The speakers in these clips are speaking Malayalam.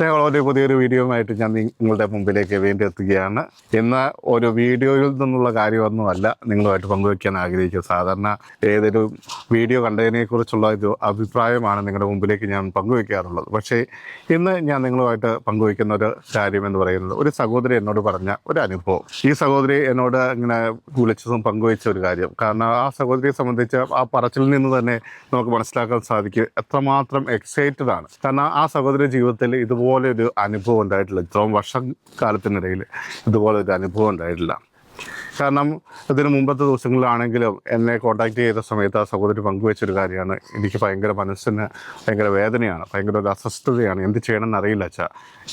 വളരെ പുതിയൊരു വീഡിയോയുമായിട്ട് ഞാൻ നിങ്ങളുടെ മുമ്പിലേക്ക് വേണ്ടി എത്തുകയാണ്. ഇന്ന് ഒരു വീഡിയോയിൽ നിന്നുള്ള കാര്യമൊന്നുമല്ല നിങ്ങളുമായിട്ട് പങ്കുവയ്ക്കാൻ ആഗ്രഹിക്കുന്നത്. സാധാരണ ഏതൊരു വീഡിയോ കണ്ടതിനെക്കുറിച്ചുള്ള ഒരു അഭിപ്രായമാണ് നിങ്ങളുടെ മുമ്പിലേക്ക് ഞാൻ പങ്കുവയ്ക്കാറുള്ളത്. പക്ഷേ ഇന്ന് ഞാൻ നിങ്ങളുമായിട്ട് പങ്കുവയ്ക്കുന്ന ഒരു കാര്യം എന്ന് പറയുന്നത്, ഒരു സഹോദരി എന്നോട് പറഞ്ഞ ഒരു അനുഭവം. ഈ സഹോദരി എന്നോട് ഇങ്ങനെ വിളിച്ചതും പങ്കുവച്ച ഒരു കാര്യം. കാരണം ആ സഹോദരിയെ സംബന്ധിച്ച് ആ പറച്ചിൽ നിന്ന് തന്നെ നമുക്ക് മനസ്സിലാക്കാൻ സാധിക്കും എത്രമാത്രം എക്സൈറ്റഡ് ആണ്. കാരണം ആ സഹോദരി ജീവിതത്തിൽ ഇതുപോലെ ഒരു അനുഭവം ഉണ്ടായിട്ടില്ല. ഇത്രയും വർഷക്കാലത്തിനിടയിൽ ഇതുപോലെ ഒരു അനുഭവം ഉണ്ടായിട്ടില്ല. കാരണം ഇതിന് മുമ്പത്തെ ദിവസങ്ങളിലാണെങ്കിലും എന്നെ കോൺടാക്ട് ചെയ്ത സമയത്ത് ആ സഹോദരി പങ്കുവെച്ചൊരു കാര്യമാണ്. എനിക്ക് ഭയങ്കര മനസ്സിന് ഭയങ്കര വേദനയാണ്, ഭയങ്കര ഒരു അസ്വസ്ഥതയാണ്. എന്ത് ചെയ്യണമെന്ന് അറിയില്ല അച്ഛാ,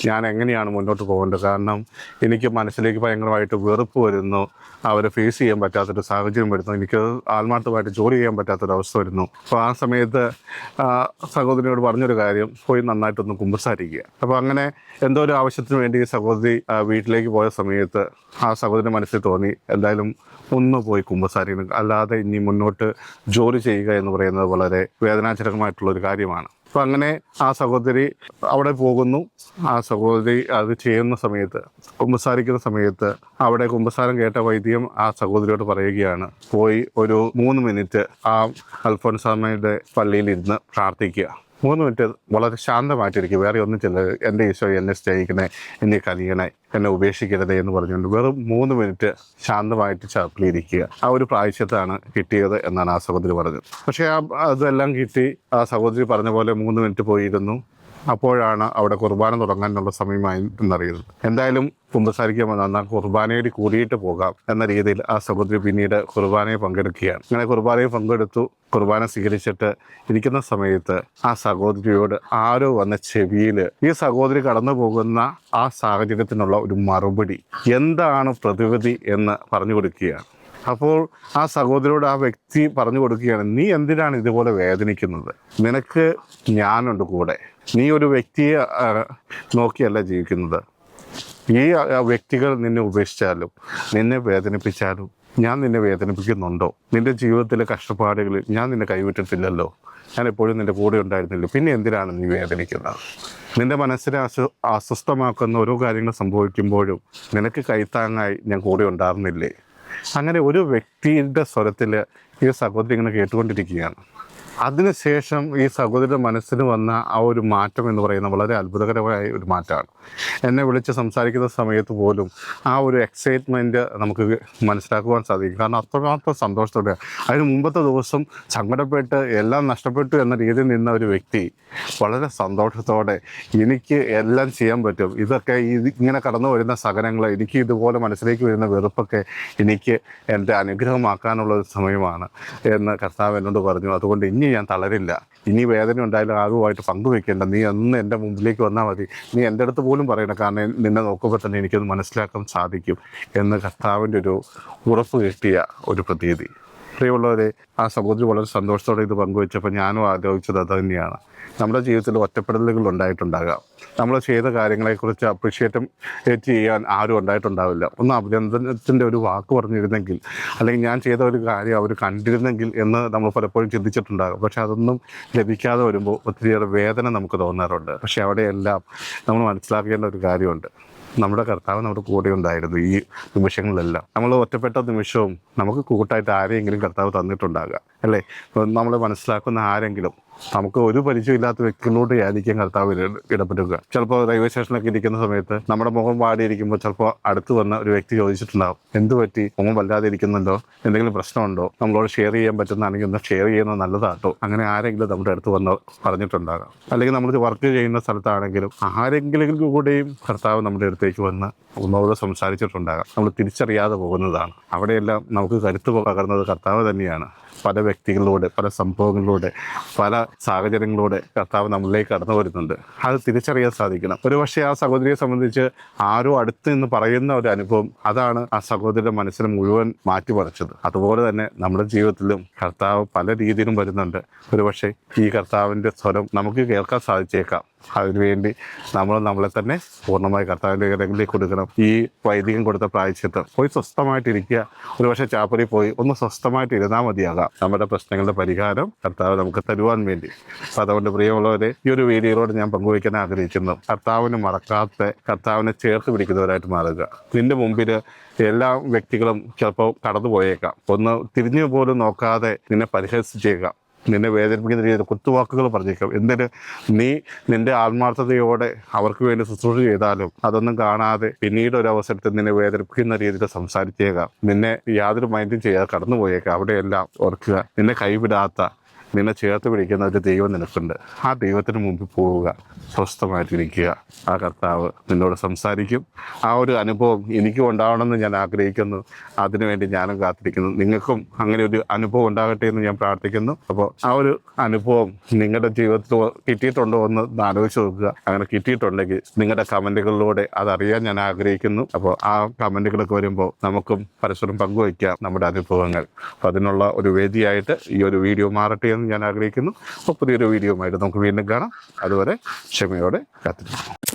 ഞാൻ എങ്ങനെയാണ് മുന്നോട്ട് പോകേണ്ടത്. കാരണം എനിക്ക് മനസ്സിലേക്ക് ഭയങ്കരമായിട്ട് വെറുപ്പ് വരുന്നു, അവരെ ഫേസ് ചെയ്യാൻ പറ്റാത്തൊരു സാഹചര്യം വരുന്നു, എനിക്ക് ആത്മാർത്ഥമായിട്ട് ജോലി ചെയ്യാൻ പറ്റാത്തൊരവസ്ഥ വരുന്നു. അപ്പോൾ ആ സമയത്ത് സഹോദരിയോട് പറഞ്ഞൊരു കാര്യം, പോയി നന്നായിട്ടൊന്ന് കുമ്പസാരിക്കുക. അപ്പോൾ അങ്ങനെ എന്തോ ഒരു ആവശ്യത്തിന് വേണ്ടി സഹോദരി വീട്ടിലേക്ക് പോയ സമയത്ത് ആ സഹോദരി മനസ്സിൽ തോന്നി, എന്തായാലും ഒന്ന് പോയി കുമ്പസാരിക്കണം, അല്ലാതെ ഇനി മുന്നോട്ട് ജോലി ചെയ്യുക എന്ന് പറയുന്നത് വളരെ വേദനാജനകമായിട്ടുള്ളൊരു കാര്യമാണ്. അപ്പോൾ അങ്ങനെ ആ സഹോദരി അവിടെ പോകുന്നു. ആ സഹോദരി അത് ചെയ്യുന്ന സമയത്ത്, കുമ്പസാരിക്കുന്ന സമയത്ത്, അവിടെ കുമ്പസാരം കേട്ട വൈദ്യം ആ സഹോദരിയോട് പറയുകയാണ്, പോയി ഒരു 3 മിനിറ്റ് ആ അൽഫോൻസാമ്മയുടെ പള്ളിയിൽ ഇരുന്ന് പ്രാർത്ഥിക്കുക. 3 മിനിറ്റ് വളരെ ശാന്തമായിട്ടിരിക്കും, വേറെ ഒന്നും ചെല്ലരുത്. എൻ്റെ ഈശോ എന്നെ സ്നേഹിക്കണേ, എന്നെ കനിയണേ, എന്നെ ഉപേക്ഷിക്കരുതേ എന്ന് പറഞ്ഞുകൊണ്ട് വെറും 3 മിനിറ്റ് ശാന്തമായിട്ട് ചാപ്പിലിരിക്കുക. ആ ഒരു പ്രായശ്ചിത്താണ് കിട്ടിയത് എന്നാണ് ആ സഹോദരി പറഞ്ഞത്. പക്ഷേ അതെല്ലാം കിട്ടി. ആ സഹോദരി പറഞ്ഞ പോലെ 3 മിനിറ്റ് പോയിരുന്നു. അപ്പോഴാണ് അവിടെ കുർബാന തുടങ്ങാനുള്ള സമയമായി എന്നറിയുന്നത്. എന്തായാലും കുമ്പസാരിക്കാൻ വന്നാൽ കുർബാനയിൽ കൂടിയിട്ട് പോകാം എന്ന രീതിയിൽ ആ സഹോദരി പിന്നീട് കുർബാനയെ പങ്കെടുക്കുകയാണ്. അങ്ങനെ കുർബാനയെ പങ്കെടുത്തു. കുർബാന സ്വീകരിച്ചിട്ട് ഇരിക്കുന്ന സമയത്ത് ആ സഹോദരിയോട് ആരോ വന്ന ചെവിയിൽ ഈ സഹോദരി കടന്നു പോകുന്ന ആ സാഹചര്യത്തിനുള്ള ഒരു മറുപടി, എന്താണ് പ്രതിവിധി എന്ന് പറഞ്ഞു കൊടുക്കുകയാണ്. അപ്പോൾ ആ സഹോദരിയോട് ആ വ്യക്തി പറഞ്ഞു കൊടുക്കുകയാണ്, നീ എന്തിനാണ് ഇതുപോലെ വേദനിക്കുന്നത്? നിനക്ക് ഞാനുണ്ട് കൂടെ. നീ ഒരു വ്യക്തിയെ നോക്കിയല്ല ജീവിക്കുന്നത്. ഈ വ്യക്തികൾ നിന്നെ ഉപേക്ഷിച്ചാലും നിന്നെ വേദനിപ്പിച്ചാലും ഞാൻ നിന്നെ വേദനിപ്പിക്കുന്നുണ്ടോ? നിൻ്റെ ജീവിതത്തിലെ കഷ്ടപ്പാടുകളിൽ ഞാൻ നിന്നെ കൈവിട്ടിട്ടില്ലല്ലോ, ഞാൻ എപ്പോഴും നിൻ്റെ കൂടെ ഉണ്ടായിരുന്നില്ല, പിന്നെ എന്തിനാണ് നീ വേദനിക്കുന്നത്? നിൻ്റെ മനസ്സിനെ അസ്വസ്ഥമാക്കുന്ന ഓരോ കാര്യങ്ങൾ സംഭവിക്കുമ്പോഴും നിനക്ക് കൈത്താങ്ങായി ഞാൻ കൂടെ ഉണ്ടായിരുന്നില്ലേ? അങ്ങനെ ഒരു വ്യക്തിയുടെ സ്വരത്തിൽ ഈ സഹോദരി ഇങ്ങനെ കേട്ടുകൊണ്ടിരിക്കുകയാണ്. അതിനുശേഷം ഈ സഹോദരിയുടെ മനസ്സിന് വന്ന ആ ഒരു മാറ്റം എന്ന് പറയുന്നത് വളരെ അത്ഭുതകരമായ ഒരു മാറ്റമാണ്. എന്നെ വിളിച്ച് സംസാരിക്കുന്ന സമയത്ത് പോലും ആ ഒരു എക്സൈറ്റ്മെൻറ്റ് നമുക്ക് മനസ്സിലാക്കുവാൻ സാധിക്കും. കാരണം അത്രമാത്രം സന്തോഷത്തോടെ, അതിന് മുമ്പത്തെ ദിവസം സങ്കടപ്പെട്ട് എല്ലാം നഷ്ടപ്പെട്ടു എന്ന രീതിയിൽ നിന്ന ഒരു വ്യക്തി വളരെ സന്തോഷത്തോടെ എനിക്ക് എല്ലാം ചെയ്യാൻ പറ്റും, ഇതൊക്കെ ഇങ്ങനെ കടന്നു വരുന്ന സഹനങ്ങൾ, എനിക്ക് ഇതുപോലെ മനസ്സിലേക്ക് വരുന്ന വെറുപ്പൊക്കെ എനിക്ക് എൻ്റെ അനുഗ്രഹമാക്കാനുള്ള ഒരു സമയമാണ് എന്ന് കർത്താവ് എന്നോട് പറഞ്ഞു. അതുകൊണ്ട് ഇനി ഞാൻ തളരില്ല, ഇനി വേദന ഉണ്ടായാലും ആരുമായിട്ട് പങ്കുവെക്കേണ്ട, നീ ഒന്ന് എൻ്റെ മുമ്പിലേക്ക് വന്നാൽ മതി, നീ എൻ്റെ അടുത്ത് പോലും പറയണം, കാരണം നിന്നെ നോക്കുമ്പോൾ തന്നെ എനിക്കത് മനസ്സിലാക്കാൻ സാധിക്കും എന്ന് കർത്താവിൻ്റെ ഒരു ഉറപ്പ് കിട്ടിയ ഒരു പ്രതീതി. പ്രിയമുള്ളവരെ, ആ സഹോദരി വളരെ സന്തോഷത്തോടെ ഇത് പങ്കുവെച്ചപ്പോൾ ഞാനും ആലോചിച്ചത് അത് തന്നെയാണ്. നമ്മുടെ ജീവിതത്തിൽ ഒറ്റപ്പെടലുകൾ ഉണ്ടായിട്ടുണ്ടാകാം. നമ്മൾ ചെയ്ത കാര്യങ്ങളെക്കുറിച്ച് അപ്രിഷ്യേറ്റ് ചെയ്യാൻ ആരും ഉണ്ടായിട്ടുണ്ടാവില്ല. ഒന്ന് അഭിനന്ദനത്തിൻ്റെ ഒരു വാക്ക് പറഞ്ഞിരുന്നെങ്കിൽ, അല്ലെങ്കിൽ ഞാൻ ചെയ്ത ഒരു കാര്യം അവർ കണ്ടിരുന്നെങ്കിൽ എന്ന് നമ്മൾ പലപ്പോഴും ചിന്തിച്ചിട്ടുണ്ടാകും. പക്ഷെ അതൊന്നും ലഭിക്കാതെ വരുമ്പോൾ ഒത്തിരിയേറെ വേദന നമുക്ക് തോന്നാറുണ്ട്. പക്ഷെ അവിടെയെല്ലാം നമ്മൾ മനസ്സിലാക്കേണ്ട ഒരു കാര്യമുണ്ട്, നമ്മുടെ കർത്താവ് നമ്മുടെ കൂടെ ഉണ്ടായിരുന്നു ഈ നിമിഷങ്ങളിലെല്ലാം. നമ്മൾ ഒറ്റപ്പെട്ട നിമിഷവും നമുക്ക് കൂട്ടായിട്ട് ആരെയെങ്കിലും കർത്താവ് തന്നിട്ടുണ്ടാകാം, അല്ലേ? നമ്മൾ മനസ്സിലാക്കുന്ന ആരെങ്കിലും, നമുക്ക് ഒരു പരിചയമില്ലാത്ത വ്യക്തികളോട് ആയിരിക്കും കർത്താവ് ഇടപെടുക. ചിലപ്പോൾ റെയിൽവേ സ്റ്റേഷനിലൊക്കെ ഇരിക്കുന്ന സമയത്ത് നമ്മുടെ മുഖം വാടിയിരിക്കുമ്പോൾ ചിലപ്പോൾ അടുത്ത് വന്ന ഒരു വ്യക്തി ചോദിച്ചിട്ടുണ്ടാകും, എന്ത് പറ്റി, മുഖം വല്ലാതെ ഇരിക്കുന്നുണ്ടോ, എന്തെങ്കിലും പ്രശ്നമുണ്ടോ, നമ്മളോട് ഷെയർ ചെയ്യാൻ പറ്റുന്നതാണെങ്കിൽ ഒന്ന് ഷെയർ ചെയ്യുന്നത് നല്ലതാട്ടോ. അങ്ങനെ ആരെങ്കിലും നമ്മുടെ അടുത്ത് വന്ന് പറഞ്ഞിട്ടുണ്ടാകാം. അല്ലെങ്കിൽ നമ്മൾ വർക്ക് ചെയ്യുന്ന സ്ഥലത്താണെങ്കിലും ആരെങ്കിലും കൂടെയും കർത്താവ് നമ്മുടെ അടുത്തേക്ക് വന്ന് നമ്മളോട് സംസാരിച്ചിട്ടുണ്ടാകാം. നമ്മൾ തിരിച്ചറിയാതെ പോകുന്നതാണ്. അവിടെയെല്ലാം നമുക്ക് കരുത്ത് പകർന്നത് കർത്താവ് തന്നെയാണ്. പല വ്യക്തികളിലൂടെ, പല സംഭവങ്ങളിലൂടെ, പല സാഹചര്യങ്ങളിലൂടെ കർത്താവ് നമ്മളിലേക്ക് കടന്നു വരുന്നുണ്ട്. അത് തിരിച്ചറിയാൻ സാധിക്കണം. ഒരു പക്ഷേ ആ സഹോദരിയെ സംബന്ധിച്ച് ആരോ അടുത്ത് നിന്ന് പറയുന്ന ഒരു അനുഭവം, അതാണ് ആ സഹോദരിയുടെ മനസ്സിനെ മുഴുവൻ മാറ്റിമറിച്ചത്. അതുപോലെ തന്നെ നമ്മുടെ ജീവിതത്തിലും കർത്താവ് പല രീതിയിലും വരുന്നുണ്ട്. ഒരു പക്ഷേ ഈ കർത്താവിൻ്റെ സ്വരം നമുക്ക് കേൾക്കാൻ സാധിച്ചേക്കാം. അതിനുവേണ്ടി നമ്മൾ നമ്മളെ തന്നെ പൂർണ്ണമായി കർത്താവിൻ്റെ കരങ്ങളിലേക്ക് കൊടുക്കണം. ഈ വൈദികം കൊടുത്ത പ്രായശ്ചിത്തം പോയി സ്വസ്ഥമായിട്ടിരിക്കുക. ഒരുപക്ഷെ ചാപ്പലിൽ പോയി ഒന്ന് സ്വസ്ഥമായിട്ട് ഇരുന്നാൽ മതിയാകാം. നമ്മുടെ പ്രശ്നങ്ങളുടെ പരിഹാരം കർത്താവ് നമുക്ക് തരുവാൻ വേണ്ടി. അപ്പം അതുകൊണ്ട് പ്രിയമുള്ളവരെ, ഈ ഒരു വീഡിയോയിലൂടെ ഞാൻ പങ്കുവയ്ക്കാൻ ആഗ്രഹിക്കുന്നു, കർത്താവിനെ മറക്കാത്ത, കർത്താവിനെ ചേർത്ത് പിടിക്കുന്നവരായിട്ട് മാറുക. നിന്റെ മുമ്പിൽ എല്ലാ വ്യക്തികളും ചിലപ്പോൾ കടന്നു പോയേക്കാം. ഒന്ന് തിരിഞ്ഞു പോലും നോക്കാതെ നിന്നെ പരിഹസിച്ചേക്കാം, നിന്നെ വേദനിപ്പിക്കുന്ന രീതിയിൽ കുത്തുവാക്കുകൾ പറഞ്ഞേക്കാം. എന്തിന് നീ നിന്റെ ആത്മാർത്ഥതയോടെ അവർക്ക് വേണ്ടി ശുശ്രൂഷ ചെയ്താലും അതൊന്നും കാണാതെ പിന്നീട് ഒരു അവസരത്തിൽ നിന്നെ വേദനിപ്പിക്കുന്ന രീതിയിൽ സംസാരിച്ചേക്കാം. നിന്നെ യാതൊരു മൈൻഡും ചെയ്യാതെ കടന്നു പോയേക്കാം. അവിടെയെല്ലാം ഓർക്കുക, നിന്നെ കൈവിടാത്ത, നിന്നെ ചേർത്ത് പിടിക്കുന്ന ഒരു ദൈവം നിനക്കുണ്ട്. ആ ദൈവത്തിന് മുമ്പിൽ പോവുക, സ്വസ്ഥമായിട്ടിരിക്കുക. ആ കർത്താവ് നിന്നോട് സംസാരിക്കും. ആ ഒരു അനുഭവം എനിക്കും ഉണ്ടാവണമെന്ന് ഞാൻ ആഗ്രഹിക്കുന്നു. അതിനുവേണ്ടി ഞാനും കാത്തിരിക്കുന്നു. നിങ്ങൾക്കും അങ്ങനെ ഒരു അനുഭവം ഉണ്ടാകട്ടെ എന്ന് ഞാൻ പ്രാർത്ഥിക്കുന്നു. അപ്പോൾ ആ ഒരു അനുഭവം നിങ്ങളുടെ ജീവിതത്തിൽ കിട്ടിയിട്ടുണ്ടോ എന്ന് ആലോചിച്ച് നോക്കുക. അങ്ങനെ കിട്ടിയിട്ടുണ്ടെങ്കിൽ നിങ്ങളുടെ കമൻറ്റുകളിലൂടെ അതറിയാൻ ഞാൻ ആഗ്രഹിക്കുന്നു. അപ്പോൾ ആ കമൻറ്റുകളൊക്കെ വരുമ്പോൾ നമുക്കും പരസ്പരം പങ്കുവയ്ക്കാം നമ്മുടെ അനുഭവങ്ങൾ. അപ്പോൾ അതിനുള്ള ഒരു വേദിയായിട്ട് ഈ ഒരു വീഡിയോ മാറട്ടെ എന്ന് ഞാൻ ആഗ്രഹിക്കുന്നു. അപ്പോൾ പുതിയൊരു വീഡിയോയുമായിട്ട് നമുക്ക് വീണ്ടും കാണാം. അതുവരെ ക്ഷമയോടെ കാത്തിരിക്കും.